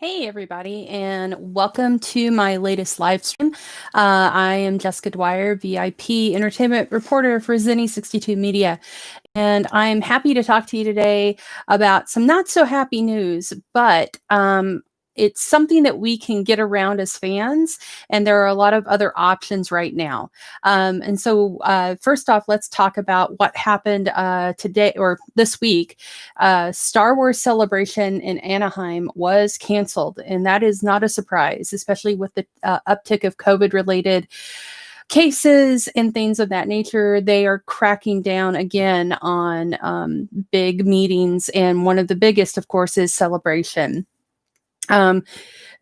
Hey, everybody, and welcome to my latest live stream. I am Jessica Dwyer, VIP entertainment reporter for Zenny 62 Media, and I'm happy to talk to you today about some not so happy news, but it's something that we can get around as fans, and there are a lot of other options right now. And so, first off, let's talk about what happened today or this week. Star Wars Celebration in Anaheim was canceled, and that is not a surprise, especially with the uptick of COVID-related cases and things of that nature. They are cracking down again on big meetings, and one of the biggest, of course, is Celebration.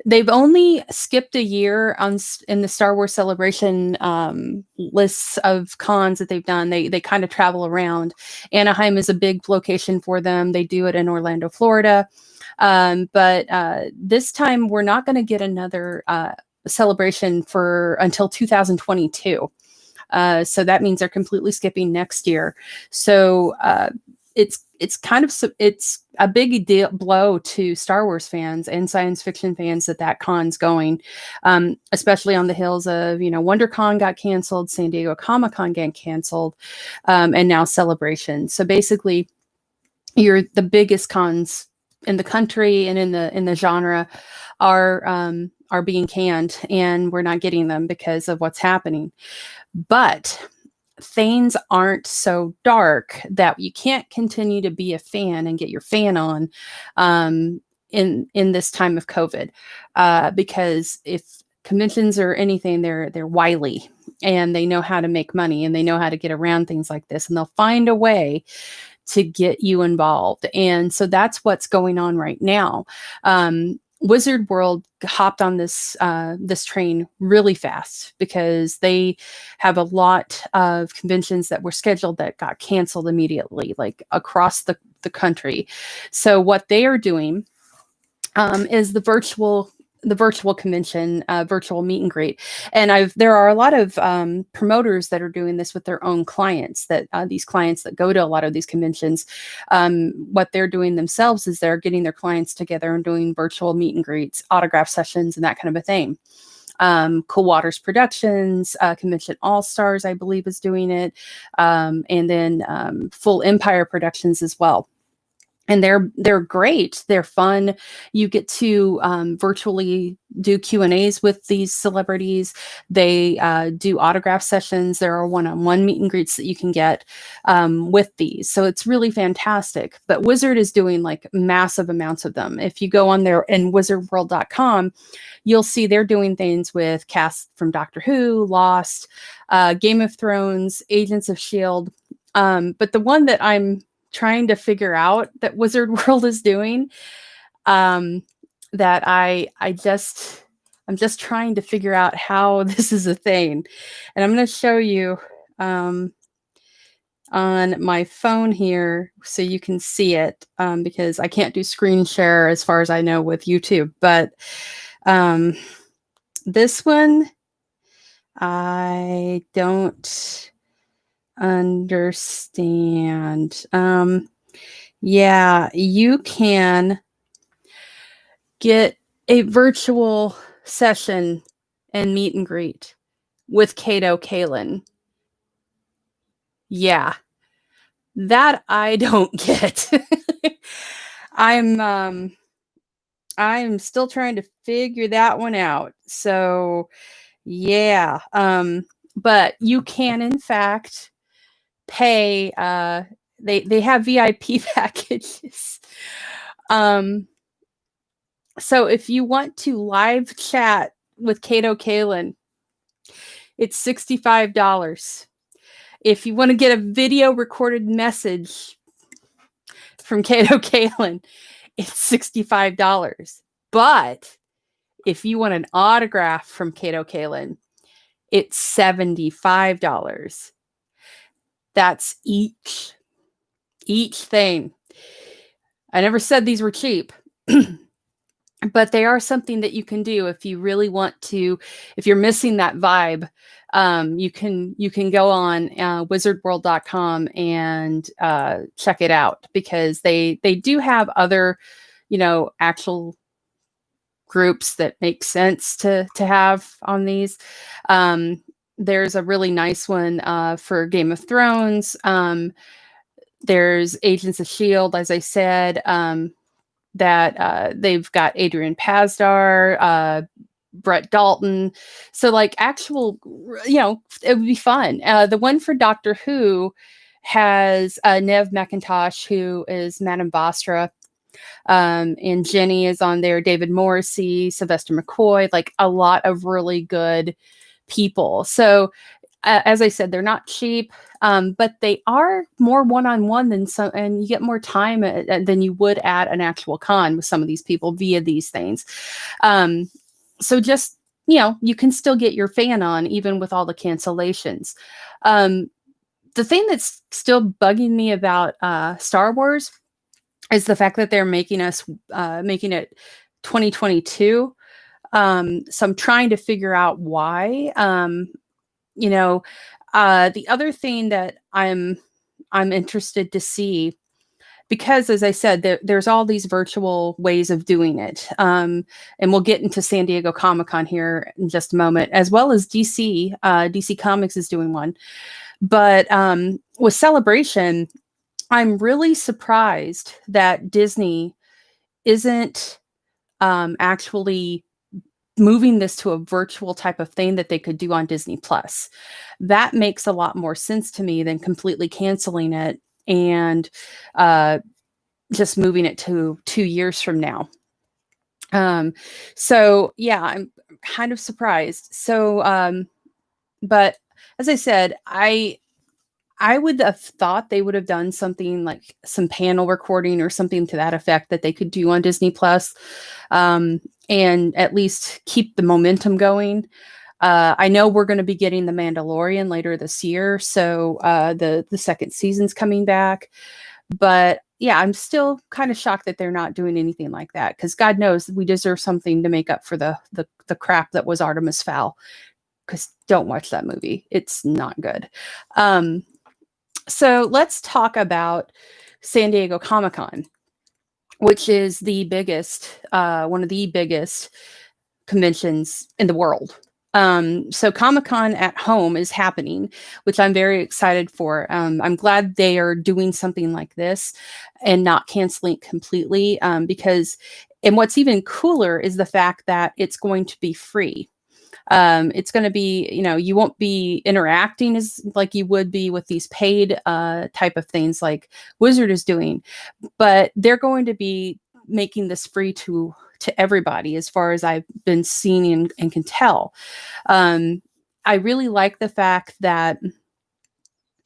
They've only skipped a year in the Star Wars Celebration lists of cons that they've done. They kind of travel around. Anaheim is a big location for them. They do it in Orlando, Florida. But this time we're not going to get another celebration until 2022. So that means they're completely skipping next year. So it's a big blow to Star Wars fans and science fiction fans that con's going, especially on the heels of, WonderCon got canceled, San Diego Comic-Con got canceled, and now Celebration. So basically, the biggest cons in the country and in the genre are being canned, and we're not getting them because of what's happening. But things aren't so dark that you can't continue to be a fan and get your fan on in this time of COVID, because if conventions or anything, they're wily and they know how to make money and they know how to get around things like this, and they'll find a way to get you involved. And so that's what's going on right now. Wizard World hopped on this train really fast because they have a lot of conventions that were scheduled that got canceled immediately, like across the country. So what they are doing is the virtual convention, virtual meet and greet. And there are a lot of promoters that are doing this with their own clients, that these clients that go to a lot of these conventions, what they're doing themselves is they're getting their clients together and doing virtual meet and greets, autograph sessions, and that kind of a thing. Cool Waters Productions, Convention All Stars, I believe, is doing it. And then Full Empire Productions as well. And they're great. They're fun. You get to virtually do Q&As with these celebrities. They do autograph sessions. There are one-on-one meet and greets that you can get with these. So it's really fantastic. But Wizard is doing like massive amounts of them. If you go on there in wizardworld.com, you'll see they're doing things with casts from Doctor Who, Lost, Game of Thrones, Agents of S.H.I.E.L.D. But the one that I'm trying to figure out that Wizard World is doing, that I'm just trying to figure out how this is a thing. And I'm going to show you on my phone here so you can see it, because I can't do screen share as far as I know with YouTube. But this one, I don't understand. Yeah, you can get a virtual session and meet and greet with Kato Kalin. Yeah, that I don't get. I'm still trying to figure that one out. So yeah, but you can in fact pay. They have VIP packages. So if you want to live chat with Kato Kalin, it's $65. If you want to get a video recorded message from Kato Kalin, it's $65. But if you want an autograph from Kato Kalin, it's $75. That's each thing. I never said these were cheap. But they are something that you can do if you really want to. If you're missing that vibe, you can go on wizardworld.com and check it out, because they do have other, actual groups that make sense to have on these. There's a really nice one for Game of Thrones. There's Agents of Shield, as I said, that they've got Adrian Pasdar, Brett Dalton. So like actual, it would be fun. The one for Doctor Who has Nev McIntosh, who is Madame Vostra. And Jenny is on there, David Morrissey, Sylvester McCoy, like a lot of really good people. So as I said, they're not cheap, but they are more one-on-one than some, and you get more time than you would at an actual con with some of these people via these things. So just, you can still get your fan on even with all the cancellations. The thing that's still bugging me about Star Wars is the fact that they're making it 2022. So I'm trying to figure out why. The other thing that I'm interested to see, because as I said, there's all these virtual ways of doing it. And we'll get into San Diego Comic-Con here in just a moment, as well as DC. DC Comics is doing one. But with Celebration, I'm really surprised that Disney isn't actually moving this to a virtual type of thing that they could do on Disney Plus. That makes a lot more sense to me than completely canceling it and just moving it to 2 years from now. So yeah, I'm kind of surprised. So, but as I said, I would have thought they would have done something like some panel recording or something to that effect that they could do on Disney Plus, and at least keep the momentum going. I know we're going to be getting The Mandalorian later this year, so the second season's coming back. But yeah, I'm still kind of shocked that they're not doing anything like that, because God knows we deserve something to make up for the crap that was Artemis Fowl. Because don't watch that movie; it's not good. So let's talk about San Diego Comic-Con, which is the biggest, one of the biggest conventions in the world. So Comic-Con at home is happening, which I'm very excited for. I'm glad they are doing something like this and not canceling it completely, because, and what's even cooler is the fact that it's going to be free. It's going to be, you won't be interacting as like you would be with these paid type of things like Wizard is doing, but they're going to be making this free to everybody, as far as I've been seeing and can tell. I really like the fact that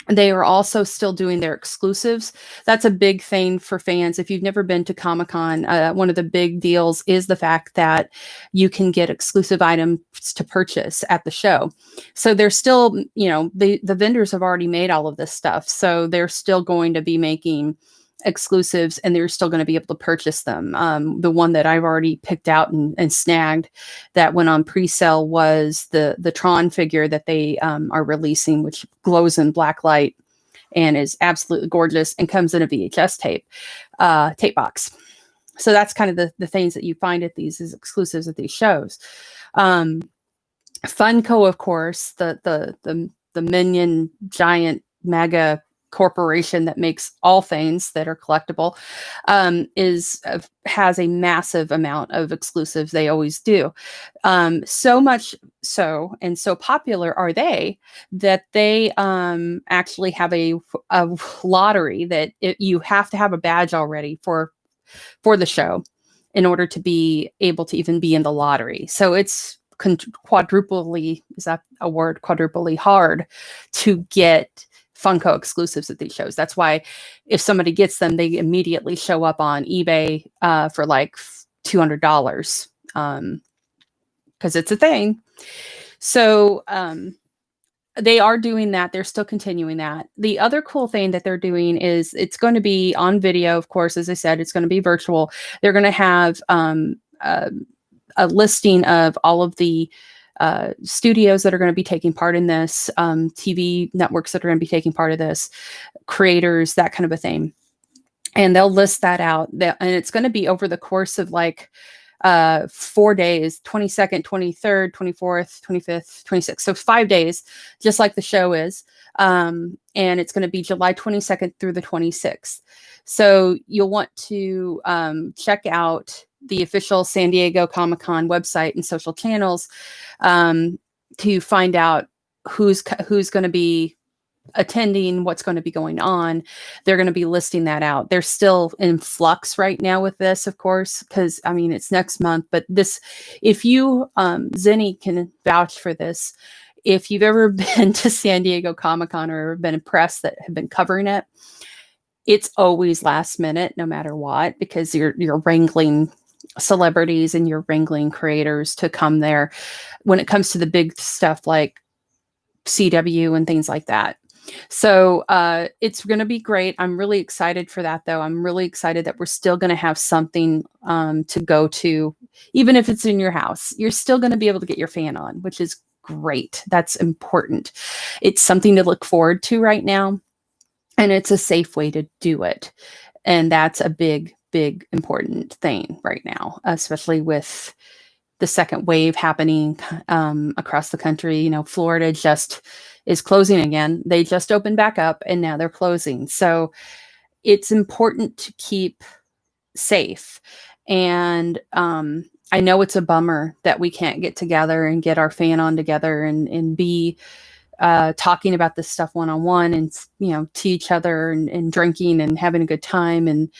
they are also still doing their exclusives. That's a big thing for fans. If you've never been to Comic-Con, one of the big deals is the fact that you can get exclusive items to purchase at the show. So they're still, the vendors have already made all of this stuff. So they're still going to be making exclusives, and they're still going to be able to purchase them. The one that I've already picked out and snagged that went on pre-sale was the Tron figure that they are releasing, which glows in black light and is absolutely gorgeous and comes in a VHS tape box. So that's kind of the things that you find at these is exclusives at these shows. Funko, of course, the minion giant mega corporation that makes all things that are collectible, has a massive amount of exclusives. They always do. So much so, and so popular are they, that they actually have a lottery that you have to have a badge already for the show in order to be able to even be in the lottery. So it's quadruply, is that a word? Quadruply hard to get Funko exclusives at these shows. That's why if somebody gets them, they immediately show up on eBay for like $200, because it's a thing. So they are doing that. They're still continuing that. The other cool thing that they're doing is it's going to be on video. Of course, as I said, it's going to be virtual. They're going to have a listing of all of the studios that are going to be taking part in this, TV networks that are going to be taking part of this, creators, that kind of a thing. And they'll list that out. And it's going to be over the course of like 4 days, 22nd, 23rd, 24th, 25th, 26th. So 5 days, just like the show is. And it's going to be July 22nd through the 26th. So you'll want to check out the official San Diego Comic-Con website and social channels to find out who's going to be attending, what's going to be going on. They're going to be listing that out. They're still in flux right now with this, of course, because I mean it's next month. But this, if you Zenny can vouch for this, if you've ever been to San Diego Comic-Con or been in press that have been covering it, it's always last minute, no matter what, because you're wrangling celebrities and you're wrangling creators to come there when it comes to the big stuff like CW and things like that. So it's going to be great. I'm really excited for that, though. I'm really excited that we're still going to have something to go to, even if it's in your house. You're still going to be able to get your fan on, which is great. That's important. It's something to look forward to right now, and it's a safe way to do it. And that's a big, big, important thing right now, especially with the second wave happening across the country. You know, Florida just is closing again. They just opened back up and now they're closing. So it's important to keep safe. And I know it's a bummer that we can't get together and get our fan on together and be talking about this stuff one-on-one and, you know, to each other and drinking and having a good time and,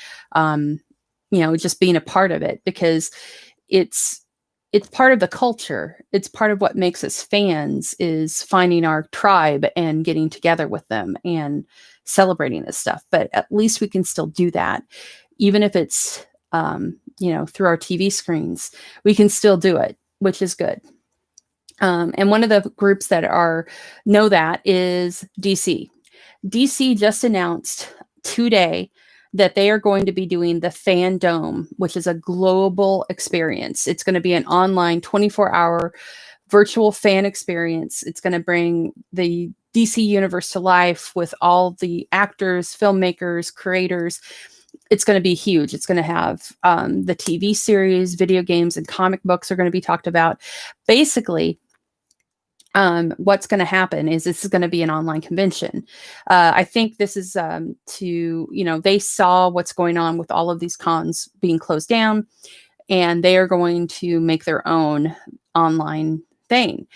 you know, just being a part of it, because it's part of the culture. It's part of what makes us fans, is finding our tribe and getting together with them and celebrating this stuff. But at least we can still do that. Even if it's, you know, through our TV screens, we can still do it, which is good. And one of the groups that know that is DC. DC just announced today that they are going to be doing the Fandome, which is a global experience. It's going to be an online 24-hour virtual fan experience. It's going to bring the DC universe to life with all the actors, filmmakers, creators. It's going to be huge. It's going to have the TV series, video games, and comic books are going to be talked about. Basically, what's going to happen is this is going to be an online convention. I think this is to, you know, they saw what's going on with all of these cons being closed down, and they are going to make their own online thing.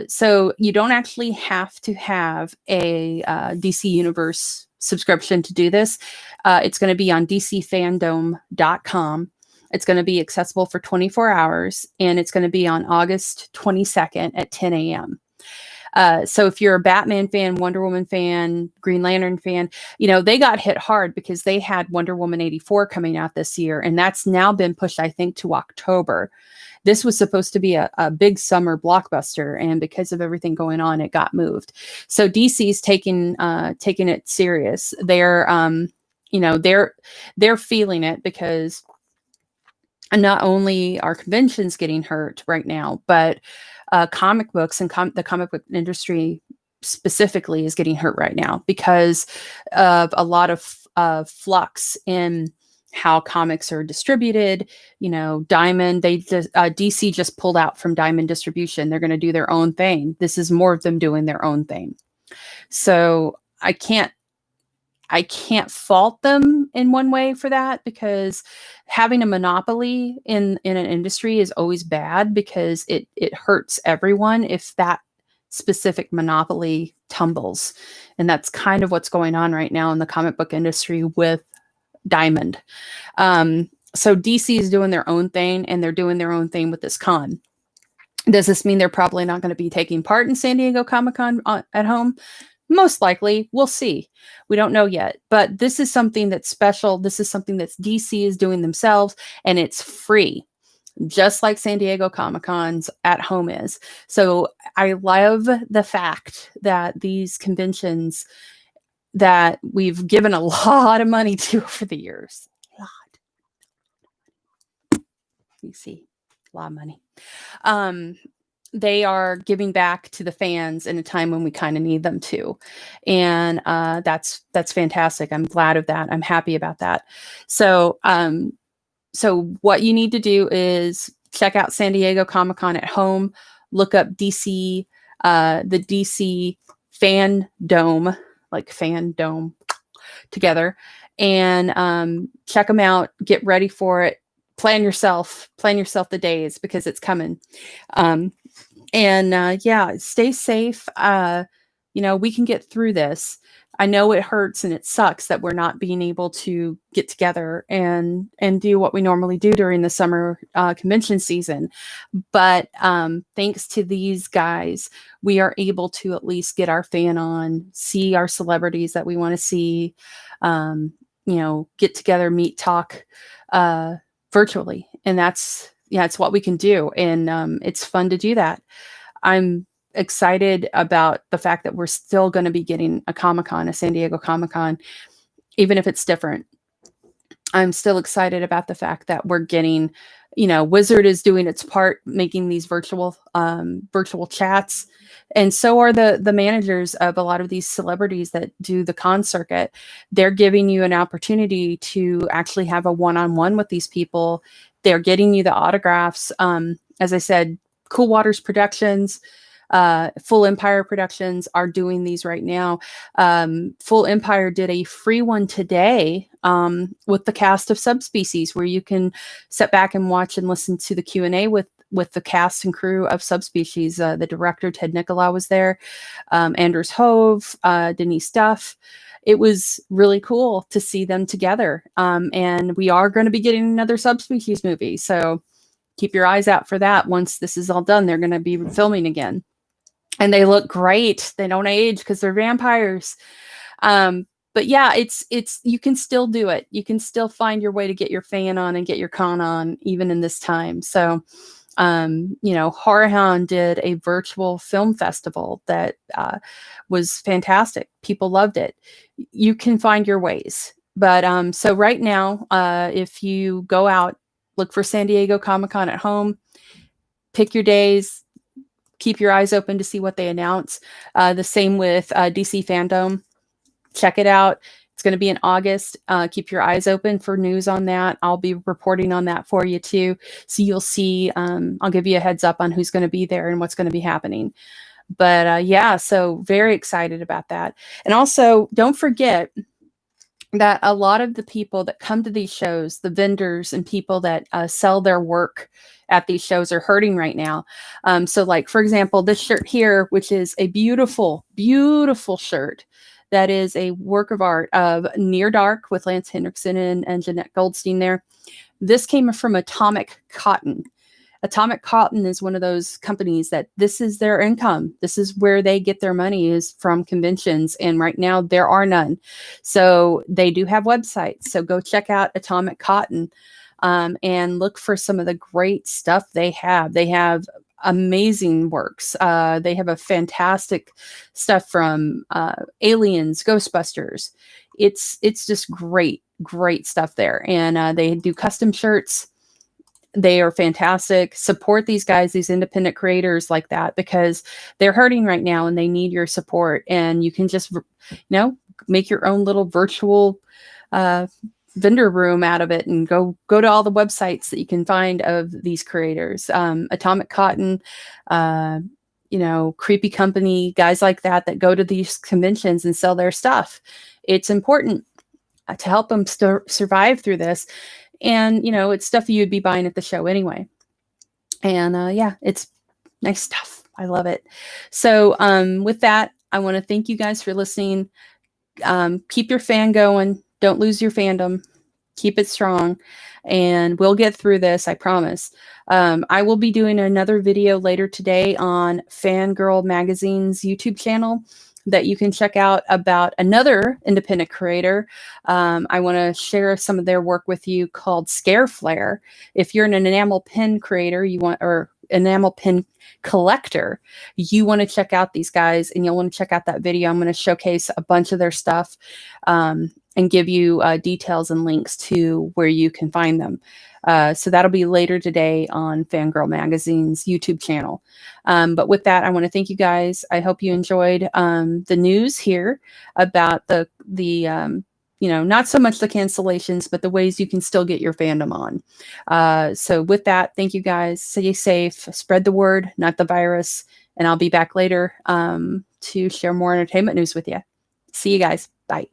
So you don't actually have to have a DC Universe subscription to do this. It's going to be on dcfandom.com. It's going to be accessible for 24 hours, and it's going to be on August 22nd at 10 a.m. So if you're a Batman fan, Wonder Woman fan, Green Lantern fan, you know, they got hit hard because they had Wonder Woman 84 coming out this year, and that's now been pushed, I think, to October. This was supposed to be a big summer blockbuster, and because of everything going on, it got moved. So DC's taking it serious. They're, you know, they're feeling it, because and not only are conventions getting hurt right now, but comic books and the comic book industry specifically is getting hurt right now because of a lot of flux in how comics are distributed. You know, Diamond, DC just pulled out from Diamond distribution. They're going to do their own thing. This is more of them doing their own thing. So I can't fault them in one way for that, because having a monopoly in an industry is always bad, because it hurts everyone if that specific monopoly tumbles. And that's kind of what's going on right now in the comic book industry with Diamond. So DC is doing their own thing, and they're doing their own thing with this con. Does this mean they're probably not going to be taking part in San Diego Comic-Con at home? Most likely. We'll see. We don't know yet. But this is something that's special. This is something that DC is doing themselves, and it's free, just like San Diego Comic-Con's at home is. So I love the fact that these conventions that we've given a lot of money to over the years, you see, a lot of money. They are giving back to the fans in a time when we kind of need them to. And that's fantastic. I'm glad of that. I'm happy about that. So So what you need to do is check out San Diego Comic-Con at home, look up DC, the DC fandom, like fandom together, and check them out, get ready for it, plan yourself the days, because it's coming. Yeah, stay safe. We can get through this. I know it hurts and it sucks that we're not being able to get together and do what we normally do during the summer convention season. But thanks to these guys, we are able to at least get our fan on, see our celebrities that we want to see, get together, meet, talk virtually. And it's what we can do. And it's fun to do that. I'm excited about the fact that we're still going to be getting a Comic-Con, a San Diego Comic-Con, even if it's different. I'm still excited about the fact that we're getting, Wizard is doing its part, making these virtual chats. And so are the managers of a lot of these celebrities that do the con circuit. They're giving you an opportunity to actually have a one-on-one with these people. They're getting you the autographs. As I said, Cool Waters Productions, Full Empire Productions are doing these right now. Full Empire did a free one today with the cast of Subspecies, where you can sit back and watch and listen to the Q&A with the cast and crew of Subspecies. The director, Ted Nicolau, was there. Anders Hove, Denise Duff. It was really cool to see them together. And we are going to be getting another Subspecies movie. So keep your eyes out for that. Once this is all done, they're going to be filming again. And they look great. They don't age because they're vampires. But yeah, it's you can still do it. You can still find your way to get your fan on and get your con on, even in this time. So, Horror Hound did a virtual film festival that was fantastic. People loved it. You can find your ways. But so right now, if you go out, look for San Diego Comic-Con at home, pick your days, keep your eyes open to see what they announce. The same with DC Fandom. Check it out. It's going to be in August. Keep your eyes open for news on that. I'll be reporting on that for you too. So you'll see, I'll give you a heads up on who's going to be there and what's going to be happening. But yeah, so very excited about that. And also, don't forget that a lot of the people that come to these shows, the vendors and people that sell their work at these shows, are hurting right now. So like, for example, this shirt here, which is a beautiful, beautiful shirt that is a work of art of Near Dark with Lance Henriksen and Jeanette Goldstein there. This came from Atomic Cotton. Atomic Cotton is one of those companies that this is their income. This is where they get their money, is from conventions. And right now there are none. So they do have websites. So go check out Atomic Cotton and look for some of the great stuff they have. They have amazing works. They have a fantastic stuff from Aliens, Ghostbusters. It's just great stuff there. And they do custom shirts. They are fantastic. Support these guys, these independent creators like that, because they're hurting right now and they need your support. And you can just, make your own little virtual vendor room out of it and go to all the websites that you can find of these creators. Atomic Cotton, Creepy Company, guys like that go to these conventions and sell their stuff. It's important to help them survive through this. And, it's stuff you'd be buying at the show anyway. And yeah, it's nice stuff. I love it. So with that, I want to thank you guys for listening. Keep your fan going. Don't lose your fandom. Keep it strong. And we'll get through this, I promise. I will be doing another video later today on Fangirl Magazine's YouTube channel that you can check out about another independent creator. I want to share some of their work with you called Scare Flare. If you're an enamel pin creator, or enamel pin collector, you want to check out these guys, and you'll want to check out that video. I'm going to showcase a bunch of their stuff and give you details and links to where you can find them. So that'll be later today on Fangirl Magazine's YouTube channel. But with that, I want to thank you guys. I hope you enjoyed the news here about the not so much the cancellations, but the ways you can still get your fandom on. So with that, thank you guys. Stay safe, spread the word, not the virus. And I'll be back later to share more entertainment news with you. See you guys. Bye.